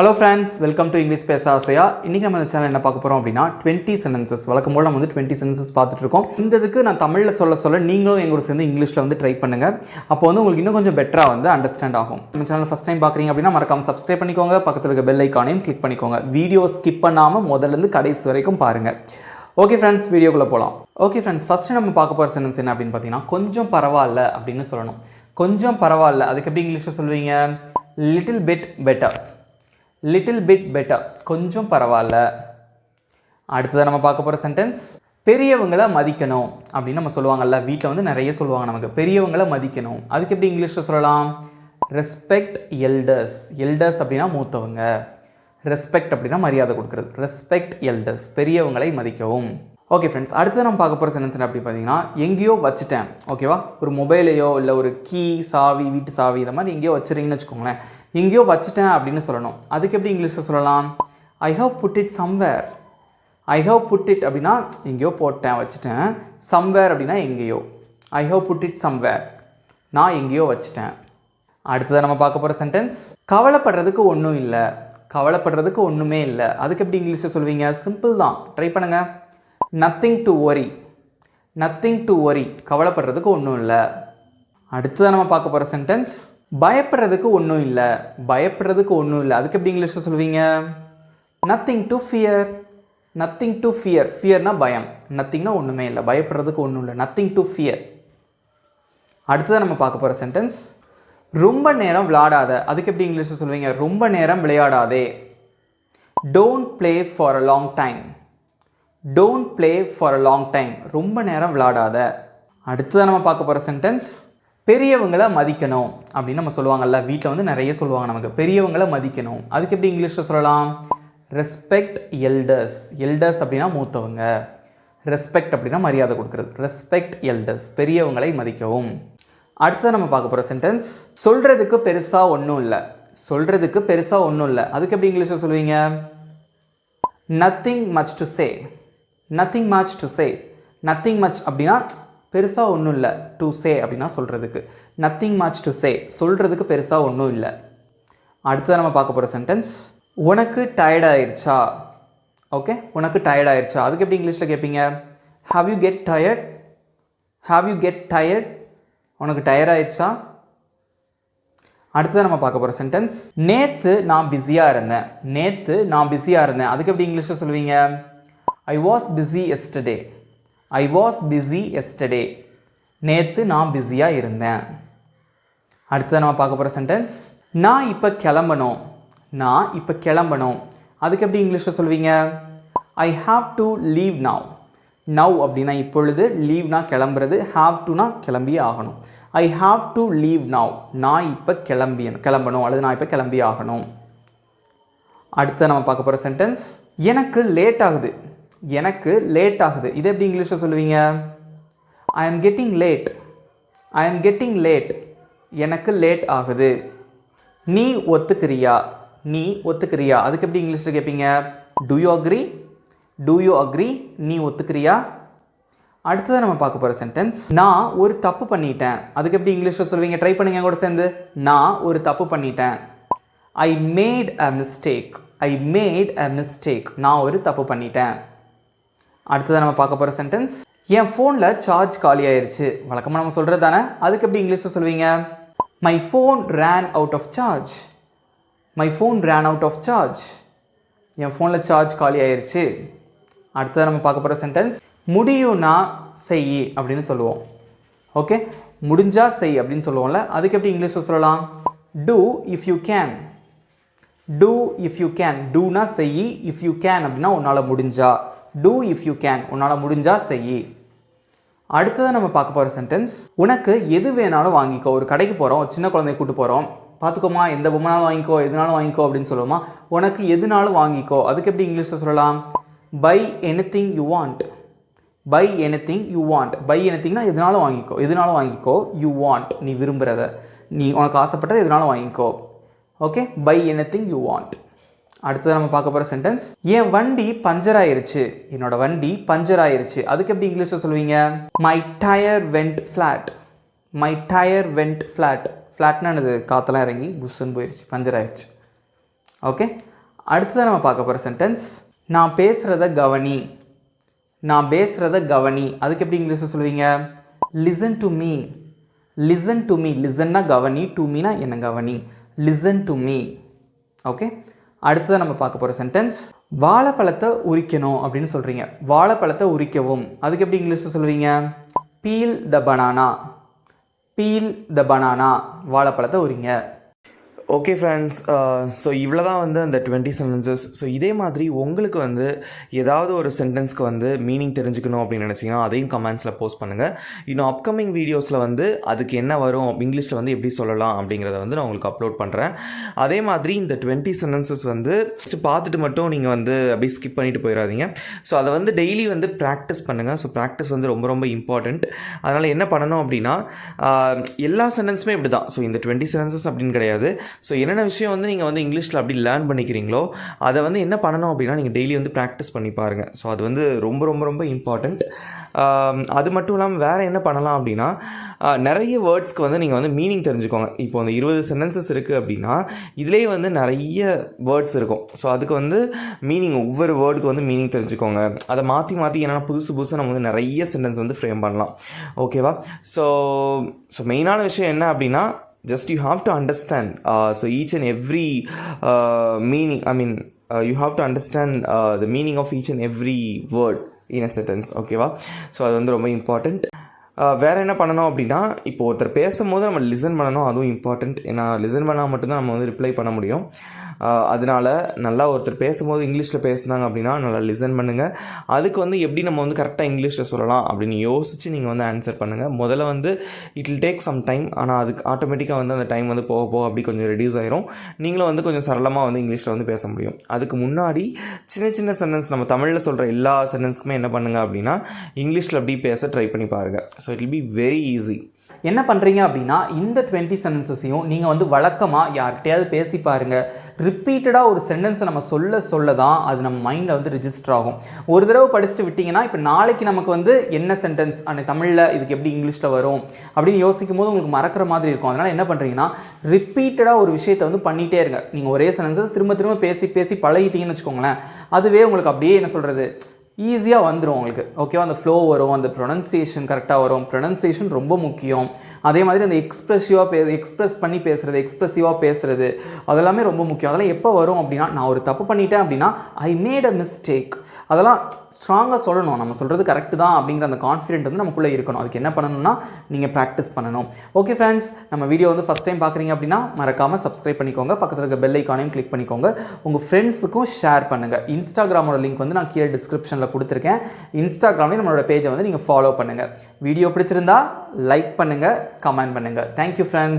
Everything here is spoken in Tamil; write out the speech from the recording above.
Hello friends, welcome to English Pesa Aasaya. இன்னைக்கு நம்ம இந்த சேனல் என்ன பார்க்க போறோம் அப்படினா 20 sentences. வழக்கம் போல நம்ம 20 sentences பார்த்துட்டு இருக்கோம். இந்த இதுக்கு நான் தமிழ்ல சொல்ல நீங்களும் எங்க கூட சேர்ந்து இங்கிலீஷ்ல ட்ரை பண்ணுங்க. அப்போ உங்களுக்கு இன்னும் கொஞ்சம் பெட்டரா அண்டர்ஸ்டாண்ட் ஆகும். நம்ம சேனல் ஃபர்ஸ்ட் டைம் பார்க்கறீங்க அப்படினா மறக்காம Subscribe பண்ணிக்கோங்க. பக்கத்துல இருக்க பெல் ஐகானையும் கிளிக் பண்ணிக்கோங்க. வீடியோ ஸ்கிப் பண்ணாம முதல்ல இருந்து கடைசி வரைக்கும் பாருங்க. ஓகே फ्रेंड्स, வீடியோக்குள்ள போலாம். ஓகே फ्रेंड्स, ஃபர்ஸ்ட் நம்ம பார்க்க போற சென்டென்ஸ் என்ன அப்படினு பாத்தீங்கன்னா கொஞ்சம் பரவாயில்லை அப்படினு சொல்லணும். கொஞ்சம் பரவாயில்லை அதுக்கு எப்படி இங்கிலீஷ்ல சொல்வீங்க? little bit better. Little bit better, கொஞ்சம் பரவாயில்ல. அடுத்தது நம்ம பார்க்க போற சென்டென்ஸ் பெரியவங்களை மதிக்கணும் அப்படி நம்ம சொல்லுவாங்கல்ல, வீட்ல நிறைய சொல்லுவாங்க நமக்கு பெரியவங்களை மதிக்கணும். அதுக்கு எப்படி இங்கிலீஷ்ல சொல்லலாம்? Respect elders. எல்டர்ஸ் அப்படினா மூத்தவங்க, ரெஸ்பெக்ட் அப்படினா மரியாதை கொடுக்கிறது. ரெஸ்பெக்ட் எல்டர்ஸ், பெரியவங்களை மதிக்கவும். ஓகே फ्रेंड्स, அடுத்து நம்ம பார்க்க போற சென்டென்ஸ் என்ன அப்படி பாத்தீங்கன்னா எங்கேயோ வச்சிட்டேன். ஓகேவா? ஒரு மொபைலையோ இல்ல ஒரு கீ சாவி, வீட்டு சாவி இந்த மாதிரி எங்கேயோ வச்சிரீங்கன்னு வெச்சுக்கோங்களேன். எங்கேயோ வச்சிட்டேன் அப்படினு சொல்லணும். அதுக்கு எப்படி இங்கிலீஷ்ல சொல்லலாம்? I have put it somewhere. I have put it அப்படினா எங்கேயோ போட்டேன் வச்சிட்டேன். somewhere அப்படினா எங்கேயோ. I have put it somewhere. நான் எங்கேயோ வச்சிட்டேன். அடுத்து நம்ம பார்க்க போற சென்டென்ஸ் கவலைப்படுறதுக்கு ஒண்ணும் இல்ல. கவலைப்படுறதுக்கு ஒண்ணுமே இல்ல. அதுக்கு எப்படி இங்கிலீஷ்ல சொல்வீங்க? சிம்பிள் தான், ட்ரை பண்ணுங்க. nothing to worry. nothing to worry, கவலைப்படுறதுக்கு ஒண்ணும் இல்ல. அடுத்து நம்ம பார்க்க போற சென்டென்ஸ் பயப்படுறதுக்கு ஒண்ணும் இல்ல. பயப்படுறதுக்கு ஒண்ணும் இல்ல. அதுக்கு எப்படி இங்கிலீஷ்ல சொல்வீங்க? nothing to fear. nothing to fear. fearனா பயம், nothingனா ஒண்ணுமே இல்ல. பயப்படுறதுக்கு ஒண்ணும் இல்ல. nothing to fear. அடுத்து நம்ம பார்க்க போற சென்டென்ஸ் ரொம்ப நேரம் விளையாடாத. அதுக்கு எப்படி இங்கிலீஷ்ல சொல்வீங்க? ரொம்ப நேரம் விளையாடாதே. don't play for a long time. don't play for a long time. ரொம்ப நேரம் விளையாடாத. அடுத்து நம்ம பார்க்க போற சென்டென்ஸ் பெரியவங்களை மதிக்கணும் அப்படி நம்ம சொல்லுவாங்கல்ல, வீட்ல நிறைய சொல்லுவாங்க நமக்கு பெரியவங்களை மதிக்கணும். அதுக்கு எப்படி இங்கிலீஷ்ல சொல்லலாம்? Respect elders. எல்டர்ஸ் அப்படினா மூத்தவங்க, ரெஸ்பெக்ட் அப்படினா மரியாதை கொடுக்கிறது. ரெஸ்பெக்ட் எல்டர்ஸ், பெரியவங்களை மதிக்கவும். அடுத்து நம்ம பார்க்க போற சென்டென்ஸ் சொல்றதுக்கு பெருசா ஒண்ணும் இல்ல. சொல்றதுக்கு பெருசா ஒண்ணும் இல்ல. அதுக்கு எப்படி இங்கிலீஷ்ல சொல்வீங்க? nothing much to say. nothing much to say. nothing much அப்படினா பெருசா ஒண்ணும் இல்ல. to say அப்படினா சொல்றதுக்கு. nothing much to say, சொல்றதுக்கு பெருசா ஒண்ணும் இல்ல. அடுத்து நம்ம பார்க்க போற சென்டென்ஸ் உனக்கு டயர்ட் ஆயிருச்சா. ஓகே, உனக்கு டயர்ட் ஆயிருச்சா. அதுக்கு எப்படி இங்கிலீஷ்ல கேட்பீங்க? have you get tired. have you get tired, உனக்கு டயர்ட் ஆயிருச்சா. அடுத்து நம்ம பார்க்க போற சென்டென்ஸ் நேத்து நான் பிஸியா இருந்தேன். நேத்து நான் பிஸியா இருந்தேன். அதுக்கு எப்படி இங்கிலீஷ்ல சொல்வீங்க? I was busy yesterday. I was busy yesterday. நேத்து நான் பிஸியா இருந்தேன். அடுத்து நம்ம பார்க்க போற சென்டென்ஸ் நான் இப்ப கிளம்பணும். நான் இப்ப கிளம்பணும். அதுக்கு எப்படி இங்கிலீஷ்ல சொல்வீங்க? I have to leave now. now அப்படினா இப்பொழுது, leave-னா கிளம்புறது, have to-னா கிளம்பியே ஆகணும். I have to leave now. நான் இப்ப கிளம்பணும் அல்லது நான் இப்ப கிளம்பி ஆகணும். அடுத்து நம்ம பார்க்க போற சென்டென்ஸ் எனக்கு லேட் ஆகுது. எனக்கு லேட் ஆகுது. இதை எப்படி இங்கிலீஷ்ல சொல்லுவீங்க? I am getting late. I am getting late. எனக்கு லேட் ஆகுது. நீ ஒத்துக்கிறியா. நீ ஒத்துக்கிறியா. அதுக்கு எப்படி இங்கிலீஷ்ல கேட்பீங்க? Do you agree? Do you agree? நீ ஒத்துக்கிறியா. அடுத்து நம்ம பார்க்க போற சென்டென்ஸ் நான் ஒரு தப்பு பண்ணிட்டேன். அதுக்கு எப்படி இங்கிலீஷ்ல சொல்வீங்க? ட்ரை பண்ணுங்க கூட சேர்ந்து. நான் ஒரு தப்பு பண்ணிட்டேன். I made a mistake. I made a mistake. நான் ஒரு தப்பு பண்ணிட்டேன். அடுத்து நம்ம பார்க்க போற சென்டென்ஸ் என் ஃபோன்ல சார்ஜ் காலி ஆயிருச்சு. வழக்கமா நம்ம சொல்றது தானே. அதுக்கு எப்படி இங்கிலீஷ்ல சொல்வீங்க? My phone ran out of charge. My phone ran out of charge. என் ஃபோன்ல சார்ஜ் காலி ஆயிருச்சு. அடுத்து நம்ம பார்க்க போற சென்டென்ஸ் முடியும்னா செய் அப்படின்னு சொல்லுவோம். ஓகே, முடிஞ்சா செய் அப்படின்னு சொல்லுவோம்ல. அதுக்கு எப்படி இங்கிலீஷ்ல சொல்லலாம்? do if you can. do if you can. do-னா செய், if you can அப்படினா உன்னால முடிஞ்சா. do if you can, உன்னால முடிஞ்சா செய். அடுத்து நம்ம பார்க்க போற சென்டென்ஸ் உனக்கு எது வேணாலும் வாங்கிக்கோ. ஒரு கடைக்கு போறோம், சின்ன குழந்தையை கூட்டி போறோம். பாத்துக்கோமா, எந்த பொம்மைனாலும் வாங்கிக்கோ, எதுனாலும் வாங்கிக்கோ அப்படின்னு சொல்லுவோமா. உனக்கு எதுனாலும் வாங்கிக்கோ. அதுக்கு எப்படி இங்கிலீஷ்ல சொல்லலாம்? buy anything you want. buy anything you want. buy anythingனா எதுனாலும் வாங்கிக்கோ. எதுனாலும் வாங்கிக்கோ. you want, நீ விரும்புறத, நீ உனக்கு ஆசைப்பட்டது எதுனாலும் வாங்கிக்கோ. Okay, buy anything you want. அடுத்து நம்ம பார்க்க போற சென்டென்ஸ் என் வண்டி பஞ்சர் ஆயிருச்சு. என்னோட வண்டி பஞ்சர் ஆயிருச்சு. அதுக்கு எப்படி இங்கிலீஷ்ல சொல்வீங்க? my tire went flat. my tire went flat. flatனா என்னது? காத்தெல்லாம் இறங்கி புஷ்ன்னு போயிருச்சு, பஞ்சர் ஆயிருச்சு. ஓகே, அடுத்ததாக நம்ம பார்க்க போகிற சென்டென்ஸ், நான் பேசுகிறத கவனி. நான் பேசுகிறத கவனி. அதுக்கு எப்படி இங்கிலீஷில் சொல்லுவீங்க? Listen to me. Listen to me. லிசன்னா கவனி, டு மீனா என்ன கவனி. Listen to me. ஓகே. அடுத்ததாக நம்ம பார்க்க போகிற சென்டென்ஸ், வாழைப்பழத்தை உரிக்கணும் அப்படின்னு சொல்கிறீங்க. வாழைப்பழத்தை உரிக்கவும். அதுக்கு எப்படி இங்கிலீஷில் சொல்லுவீங்க? Peel the banana. Peel the banana. வாழைப்பழத்தை உரிங்க. ஓகே ஃப்ரெண்ட்ஸ், ஸோ இவ்வளோ தான் வந்து அந்த 20 சென்டென்சஸ். ஸோ இதே மாதிரி உங்களுக்கு வந்து ஏதாவது ஒரு சென்டென்ஸ்க்கு வந்து மீனிங் தெரிஞ்சுக்கணும் அப்படின்னு நினச்சிங்கன்னா அதையும் கமெண்ட்ஸில் போஸ்ட் பண்ணுங்கள். இன்னும் அப்கமிங் வீடியோஸில் வந்து அதுக்கு என்ன வரும், இங்கிலீஷில் வந்து எப்படி சொல்லலாம் அப்படிங்கிறத வந்து நான் உங்களுக்கு அப்லோட் பண்ணுறேன். அதே மாதிரி இந்த 20 சென்டென்சஸ் வந்து பார்த்துட்டு மட்டும் நீங்கள் வந்து அப்படியே ஸ்கிப் பண்ணிட்டு போயிடாதீங்க. ஸோ அதை வந்து டெய்லி வந்து ப்ராக்டிஸ் பண்ணுங்கள். ஸோ ப்ராக்டிஸ் வந்து ரொம்ப ரொம்ப இம்பார்ட்டண்ட். அதனால் என்ன பண்ணணும் அப்படின்னா, எல்லா சென்டென்ஸுமே இப்படி தான். ஸோ இந்த 20 சென்டென்சஸ் அப்படின்னு கிடையாது. ஸோ என்னென்ன விஷயம் வந்து நீங்கள் வந்து இங்கிலீஷில் அப்படி லேர்ன் பண்ணிக்கிறீங்களோ அதை வந்து என்ன பண்ணணும் அப்படின்னா நீங்கள் டெய்லி வந்து ப்ராக்டிஸ் பண்ணி பாருங்கள். ஸோ அது வந்து ரொம்ப ரொம்ப ரொம்ப இம்பார்ட்டண்ட். அது மட்டும் இல்லாமல் வேறு என்ன பண்ணலாம் அப்படின்னா, நிறைய வேர்ட்ஸ்க்கு வந்து நீங்கள் வந்து மீனிங் தெரிஞ்சுக்கோங்க. இப்போ அந்த 20 சென்டென்சஸ் இருக்குது அப்படின்னா இதிலே வந்து நிறைய வேர்ட்ஸ் இருக்கும். ஸோ அதுக்கு வந்து மீனிங், ஒவ்வொரு வேர்டுக்கு வந்து மீனிங் தெரிஞ்சுக்கோங்க. அதை மாற்றி மாற்றி என்னென்னா புதுசாக நம்ம வந்து நிறைய சென்டென்ஸ் வந்து ஃப்ரேம் பண்ணலாம். ஓகேவா? ஸோ மெயினான விஷயம் என்ன அப்படின்னா, just you have to understand so each and every meaning, you have to understand the meaning of each and every word in a sentence. ஓகேவா? ஸோ அது வந்து ரொம்ப இம்பார்ட்டண்ட். வேறு என்ன பண்ணணும் அப்படின்னா, இப்போ ஒருத்தர் பேசும்போது நம்ம லிசன் பண்ணணும். அதுவும் இம்பார்ட்டண்ட். ஏன்னா லிசன் பண்ணால் மட்டும்தான் நம்ம வந்து ரிப்ளை பண்ண முடியும். அதனால் நல்லா ஒருத்தர் பேசும்போது இங்கிலீஷில் பேசுனாங்க அப்படின்னா நல்லா லிசன் பண்ணுங்கள். அதுக்கு வந்து எப்படி நம்ம வந்து கரெக்டாக இங்கிலீஷில் சொல்லலாம் அப்படின்னு யோசித்து நீங்கள் வந்து ஆன்சர் பண்ணுங்கள். முதல்ல வந்து it will take some time. ஆனால் அதுக்கு ஆட்டோமேட்டிக்காக வந்து அந்த டைம் வந்து போக போக அப்படி கொஞ்சம் ரெடியூஸ் ஆயிரும். நீங்களும் வந்து கொஞ்சம் சரளமாக வந்து இங்கிலீஷில் வந்து பேச முடியும். அதுக்கு முன்னாடி சின்ன சின்ன சென்டென்ஸ், நம்ம தமிழில் சொல்கிற எல்லா சென்டென்ஸ்க்குமே என்ன பண்ணுங்கள் அப்படின்னா இங்கிலீஷில் அப்படி பேச ட்ரை பண்ணி பாருங்கள். So it will be very easy. என்ன பண்ணுறீங்க அப்படின்னா, இந்த 20 சென்டென்சஸையும் நீங்கள் வந்து வழக்கமாக யார்கிட்டையாவது பேசி பாருங்கள். ரிப்பீட்டடாக ஒரு சென்டென்ஸை நம்ம சொல்ல தான் அது நம்ம மைண்டில் வந்து ரிஜிஸ்டர் ஆகும். ஒரு தடவை படிச்சுட்டு விட்டிங்கன்னா, இப்போ நாளைக்கு நமக்கு வந்து என்ன சென்டென்ஸ் தமிழில் இதுக்கு எப்படி இங்கிலீஷில் வரும் அப்படின்னு யோசிக்கும் போது உங்களுக்கு மறக்கிற மாதிரி இருக்கும். அதனால் என்ன பண்ணுறீங்கன்னா, ரிப்பீட்டடாக ஒரு விஷயத்தை வந்து பண்ணிகிட்டே இருங்க. நீங்கள் ஒரே சென்டென்ஸஸ் திரும்ப திரும்ப பேசி பழகிட்டீங்கன்னு வச்சுக்கோங்களேன், அதுவே உங்களுக்கு அப்படியே என்ன சொல்கிறது, ஈஸியாக வந்துடும் உங்களுக்கு. ஓகேவா? அந்த ஃப்ளோ வரும், அந்த ப்ரொனன்சியேஷன் கரெக்டாக வரும். ப்ரொனன்சியேஷன் ரொம்ப முக்கியம். அதே மாதிரி அந்த எக்ஸ்ப்ரெஸ் பண்ணி பேசுகிறது, எக்ஸ்ப்ரெசிவாக பேசுகிறது, அதெல்லாமே ரொம்ப முக்கியம். அதெல்லாம் எப்போ வரும் அப்படின்னா, நான் ஒரு தப்பு பண்ணிட்டேன் அப்படின்னா ஐ மேட் அ மிஸ்டேக், அதெல்லாம் ஸ்ட்ராங்காக சொல்லணும். நம்ம சொல்கிறது கரெக்டு தான் அப்படிங்கிற அந்த கான்ஃபிடென்ட் வந்து நமக்குள்ளே இருக்கணும். அதுக்கு என்ன பண்ணணும்னா நீங்கள் ப்ராக்டிஸ் பண்ணணும். ஓகே ஃப்ரெண்ட்ஸ், நம்ம வீடியோ வந்து ஃபஸ்ட் டைம் பார்க்குறீங்க அப்படின்னா மறக்காமல் சப்ஸ்கிரைப் பண்ணிக்கோங்க. பக்கத்தில் இருக்க பெல் ஐக்கானையும் கிளிக் பண்ணிக்கோங்க. உங்கள் ஃப்ரெண்ட்ஸுக்கும் ஷேர் பண்ணுங்கள். இன்ஸ்டாகிராமோட லிங்க் வந்து நான் கீழே டிஸ்கிரிப்ஷனில் கொடுத்துருக்கேன். இன்ஸ்டாகிராம்லேயும் நம்மளோட பேஜை வந்து நீங்கள் ஃபாலோ பண்ணுங்கள். வீடியோ பிடிச்சிருந்தா லைக் பண்ணுங்கள், கமெண்ட் பண்ணுங்கள். Thank you friends.